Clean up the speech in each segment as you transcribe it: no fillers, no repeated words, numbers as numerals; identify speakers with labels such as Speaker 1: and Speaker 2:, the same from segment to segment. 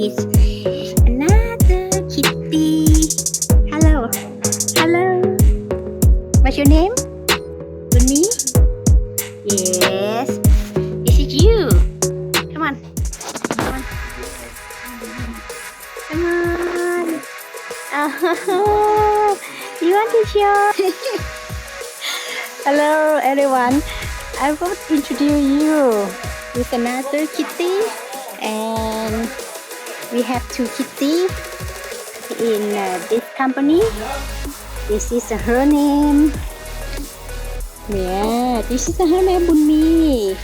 Speaker 1: is another kitty. Hello. Hello. What's your name? Bunny? Yes. This is you. Come on. Come on. Come on. Oh, you want to show? Hello everyone. I will introduce you with another kitty, and we have two kitties in this company. This is her name. Yeah, this is her name Bunmi.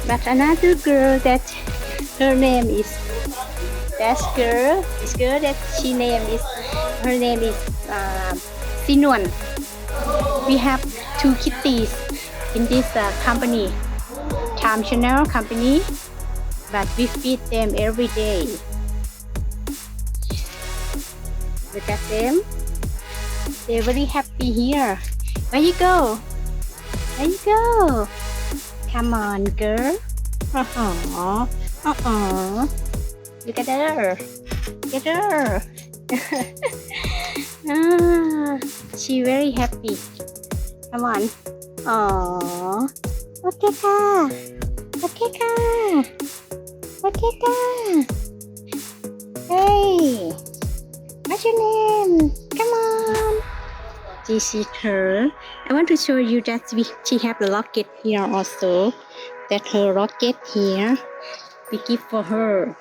Speaker 1: But another girl that her name is this girl that she name is her name is Sinuan. We have two kitties in this company, Time Channel company, but we feed them every day. Look at them. They're very happy here. Where you go? Where you go? Come on, girl. Look at her. Look at her. She very happy. Come on. Aww. Okay ka. Okay ka. Okay ka. Hey. What's your name? Come on. This is her. I want to show you that she have a rocket here also. That her rocket here. We give for her.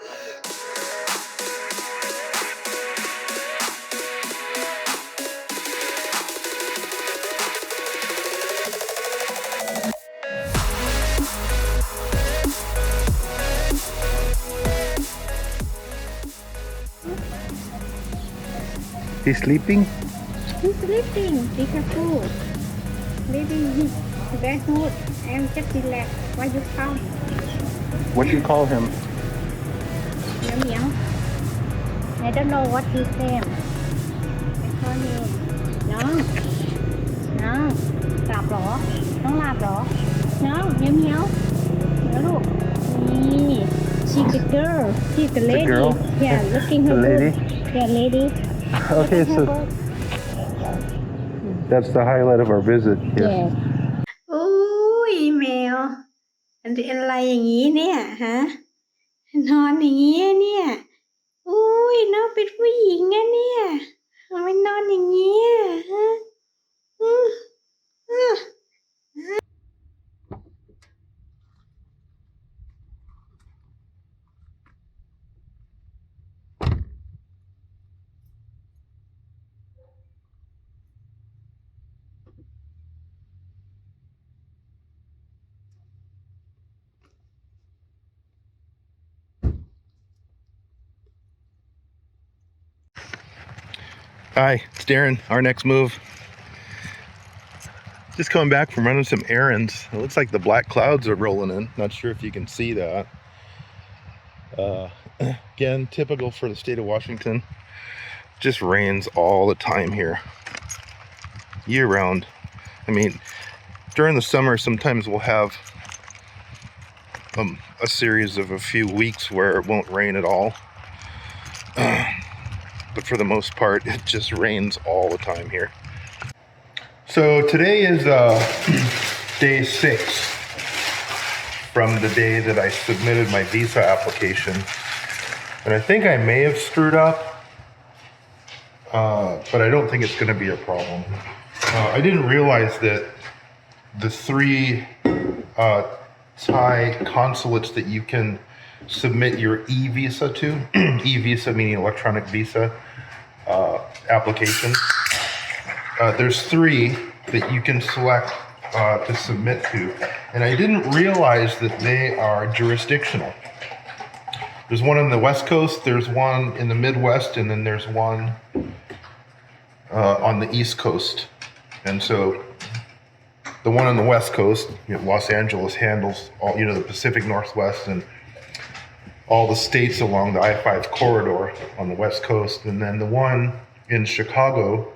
Speaker 2: He's sleeping?
Speaker 1: He's sleeping. Be careful. Maybe he's very good. I'm just relaxed. Why you come?
Speaker 2: What do you call him?
Speaker 1: Meow meow. I don't know what his name. I call him. No. No. หลับเหรอต้องหลับเหรอ No. เมียวเมียวเมียวลูกนี่ She's the girl. She's the lady.
Speaker 2: girl?
Speaker 1: Yeah, looking her
Speaker 2: The lady?
Speaker 1: good. Yeah, lady.
Speaker 2: Okay, so that's the highlight of our visit here.
Speaker 1: Yeah. อุ้ยแมวมันเป็นอะไรอย่างนี้เนี่ยฮะนอนอย่างนี้เนี่ยอุ้ยน้องเป็นผู้หญิงอะเนี่ยทำไมนอนอย่างนี้อะฮะอืออือ
Speaker 2: Hi, it's Darren, our next move. Just coming back from running some errands. It looks like the black clouds are rolling in. Not sure if you can see that. Again, typical for the state of Washington. Just rains all the time here. Year round. I mean, during the summer, sometimes we'll have a series of a few weeks where it won't rain at all. But for the most part, it just rains all the time here. So today is day 6 from the day that I submitted my visa application. And I think I may have screwed up, but I don't think it's going to be a problem. I didn't realize that the 3 Thai consulates that you can submit your e-visa to, e-visa meaning electronic visa application. There's 3 that you can select to submit to, and I didn't realize that they are jurisdictional. There's one on the West Coast, there's one in the Midwest, and then there's one on the East Coast. And so the one on the West Coast, Los Angeles, handles all, the Pacific Northwest and all the states along the I-5 corridor on the West Coast. And then the one in Chicago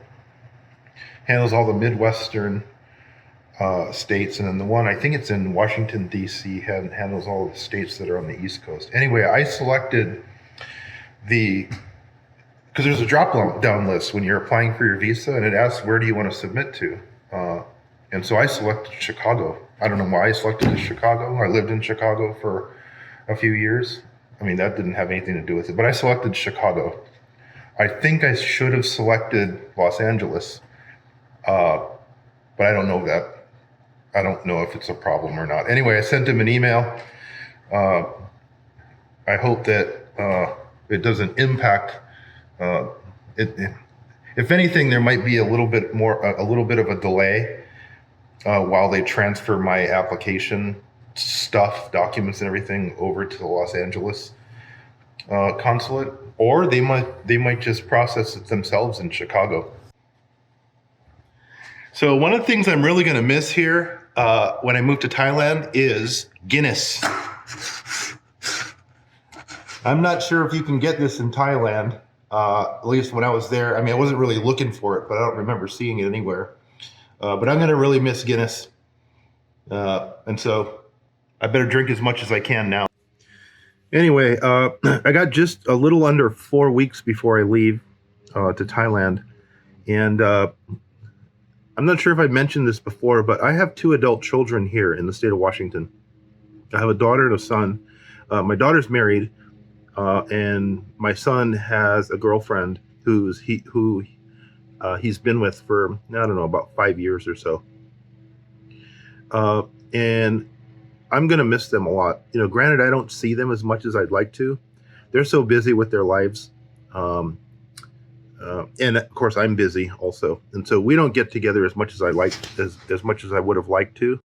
Speaker 2: handles all the Midwestern states. And then the one, I think it's in Washington, D.C., handles all of the states that are on the East Coast. Anyway, I selected the because there's a drop down list when you're applying for your visa, and it asks where do you want to submit to. And so I selected Chicago. I don't know why I selected Chicago. I lived in Chicago for a few years. I mean, that didn't have anything to do with it, but I selected Chicago. I think I should have selected Los Angeles, but I don't know that. I don't know if it's a problem or not. Anyway, I sent him an email. I hope that it doesn't impact it. If anything, there might be a little bit of a delay while they transfer my application stuff, documents, and everything over to the Los Angeles consulate, or they might just process it themselves in Chicago. So one of the things I'm really going to miss here when I move to Thailand is Guinness. I'm not sure if you can get this in Thailand. At least when I was there, I mean, I wasn't really looking for it, but I don't remember seeing it anywhere. But I'm going to really miss Guinness. And so I better drink as much as I can now. Anyway, I got just a little under 4 weeks before I leave to Thailand. And I'm not sure if I mentioned this before, but I have 2 adult children here in the state of Washington. I have a daughter and a son. My daughter's married. And my son has a girlfriend who he's been with for, I don't know, about 5 years or so. And I'm going to miss them a lot. You know, granted, I don't see them as much as I'd like to. They're so busy with their lives. And of course, I'm busy also. And so we don't get together as much as as much as I would have liked to.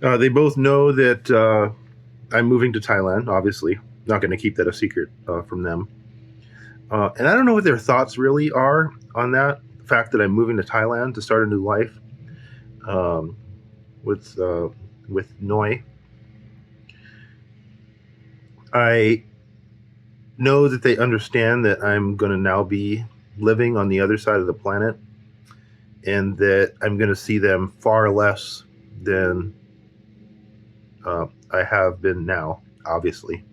Speaker 2: They both know that I'm moving to Thailand, obviously. Not going to keep that a secret from them. And I don't know what their thoughts really are on that. The fact that I'm moving to Thailand to start a new life with Noi. I know that they understand that I'm going to now be living on the other side of the planet, and that I'm going to see them far less than I have been now, obviously.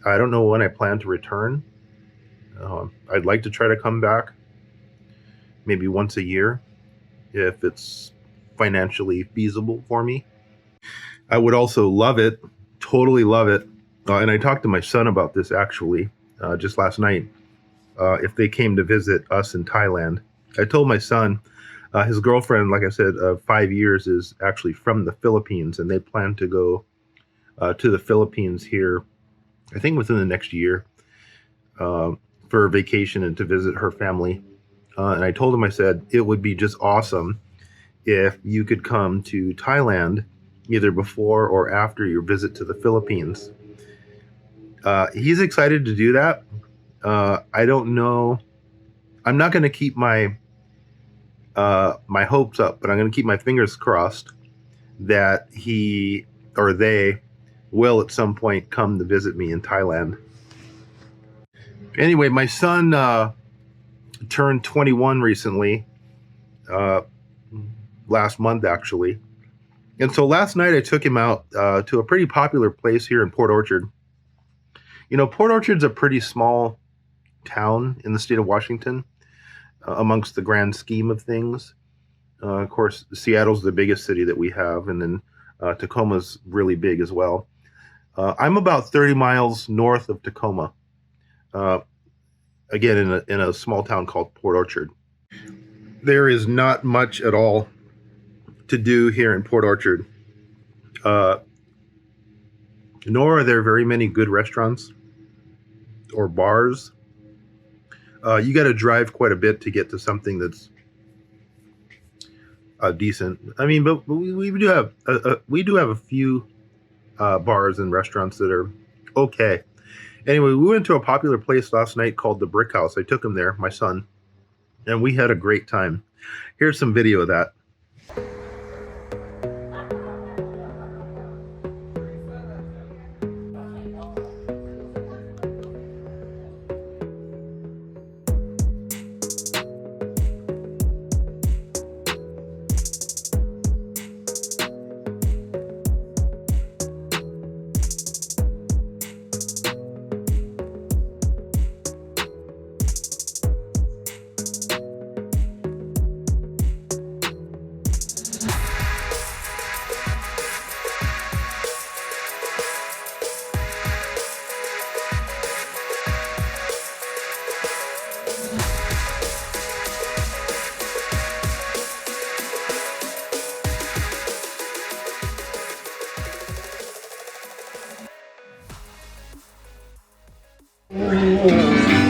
Speaker 2: I don't know when I plan to return. I'd like to try to come back maybe once a year if it's financially feasible for me. I would also love it, totally love it. And I talked to my son about this actually just last night. If they came to visit us in Thailand, I told my son, his girlfriend, like I said, 5 years, is actually from the Philippines, and they plan to go to the Philippines here, I think within the next year, for a vacation and to visit her family. And I told him, I said, it would be just awesome if you could come to Thailand either before or after your visit to the Philippines. He's excited to do that. I don't know. I'm not going to keep my my hopes up, but I'm going to keep my fingers crossed that he or they will at some point come to visit me in Thailand. Anyway, my son turned 21 recently, last month actually. And so last night I took him out to a pretty popular place here in Port Orchard. You know, Port Orchard's a pretty small town in the state of Washington amongst the grand scheme of things. Of course, Seattle's the biggest city that we have, and then Tacoma's really big as well. I'm about 30 miles north of Tacoma, again in a small town called Port Orchard. There is not much at all to do here in Port Orchard, nor are there very many good restaurants or bars. You got to drive quite a bit to get to something that's decent. I mean, but we do have a few bars and restaurants that are okay. Anyway, we went to a popular place last night called the Brick House. I took him there, my son, and we had a great time. Here's some video of that.
Speaker 1: Wow.